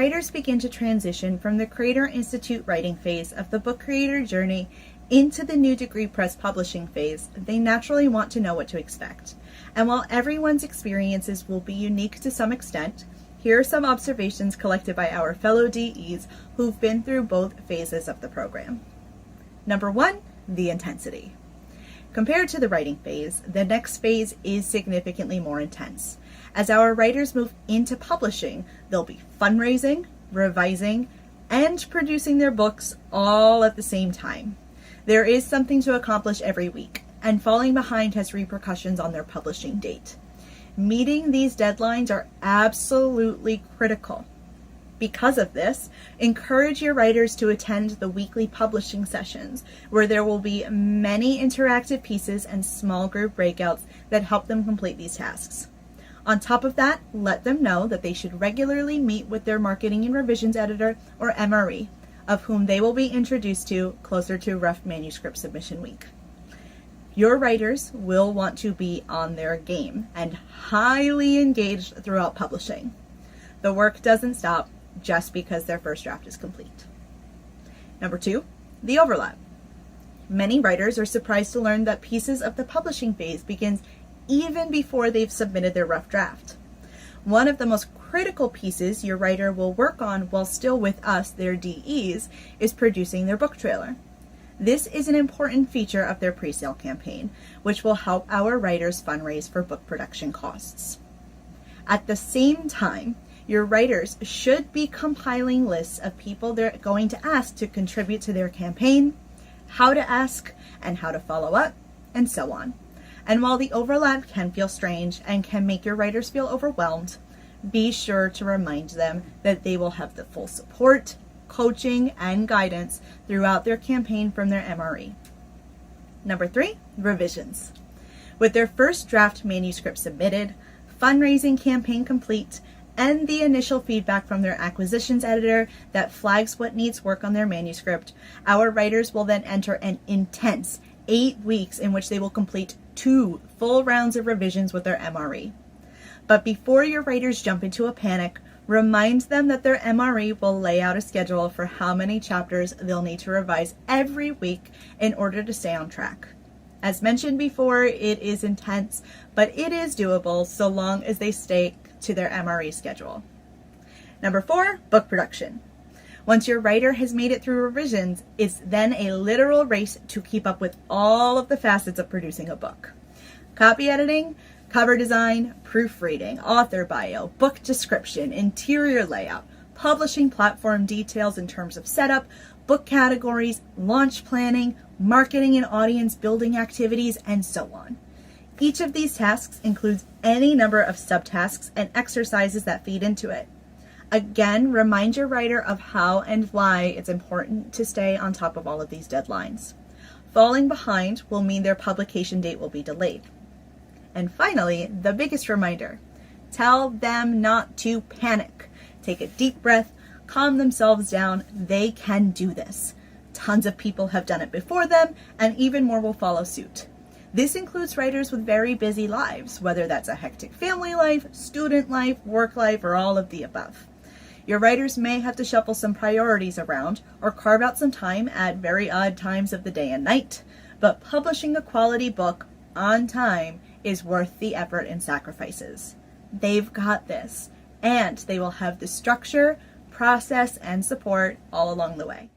writers begin to transition from the Creator Institute writing phase of the book creator journey into the new degree press publishing phase, they naturally want to know what to expect. And while everyone's experiences will be unique to some extent, here are some observations collected by our fellow DEs who've been through both phases of the program. Number 1, the intensity. Compared to the writing phase, the next phase is significantly more intense. As our writers move into publishing, they'll be fundraising, revising, and producing their books all at the same time. There is something to accomplish every week, and falling behind has repercussions on their publishing date. Meeting these deadlines are absolutely critical. Because of this, encourage your writers to attend the weekly publishing sessions, where there will be many interactive pieces and small group breakouts that help them complete these tasks. On top of that, let them know that they should regularly meet with their marketing and revisions editor, or MRE, of whom they will be introduced to closer to rough manuscript submission week. Your writers will want to be on their game and highly engaged throughout publishing. The work doesn't stop just because their first draft is complete. Number 2, the overlap. Many writers are surprised to learn that pieces of the publishing phase begins even before they've submitted their rough draft. One of the most critical pieces your writer will work on while still with us, their DEs, is producing their book trailer. This is an important feature of their pre-sale campaign, which will help our writers fundraise for book production costs. At the same time, your writers should be compiling lists of people they're going to ask to contribute to their campaign, how to ask, and how to follow up, and so on. And while the overlap can feel strange and can make your writers feel overwhelmed, be sure to remind them that they will have the full support, coaching, and guidance throughout their campaign from their MRE. Number 3, revisions. With their first draft manuscript submitted, fundraising campaign complete, and the initial feedback from their acquisitions editor that flags what needs work on their manuscript, our writers will then enter an intense 8 weeks in which they will complete 2 full rounds of revisions with their MRE. But before your writers jump into a panic, remind them that their MRE will lay out a schedule for how many chapters they'll need to revise every week in order to stay on track. As mentioned before, it is intense, but it is doable so long as they stay to their MRE schedule. Number 4, book production. Once your writer has made it through revisions, it's then a literal race to keep up with all of the facets of producing a book. Copy editing, cover design, proofreading, author bio, book description, interior layout, publishing platform details in terms of setup, book categories, launch planning, marketing and audience building activities, and so on. Each of these tasks includes any number of subtasks and exercises that feed into it. Again, remind your writer of how and why it's important to stay on top of all of these deadlines. Falling behind will mean their publication date will be delayed. And finally, the biggest reminder, tell them not to panic. Take a deep breath, calm themselves down. They can do this. Tons of people have done it before them, and even more will follow suit. This includes writers with very busy lives, whether that's a hectic family life, student life, work life, or all of the above. Your writers may have to shuffle some priorities around or carve out some time at very odd times of the day and night, but publishing a quality book on time is worth the effort and sacrifices. They've got this, and they will have the structure, process, and support all along the way.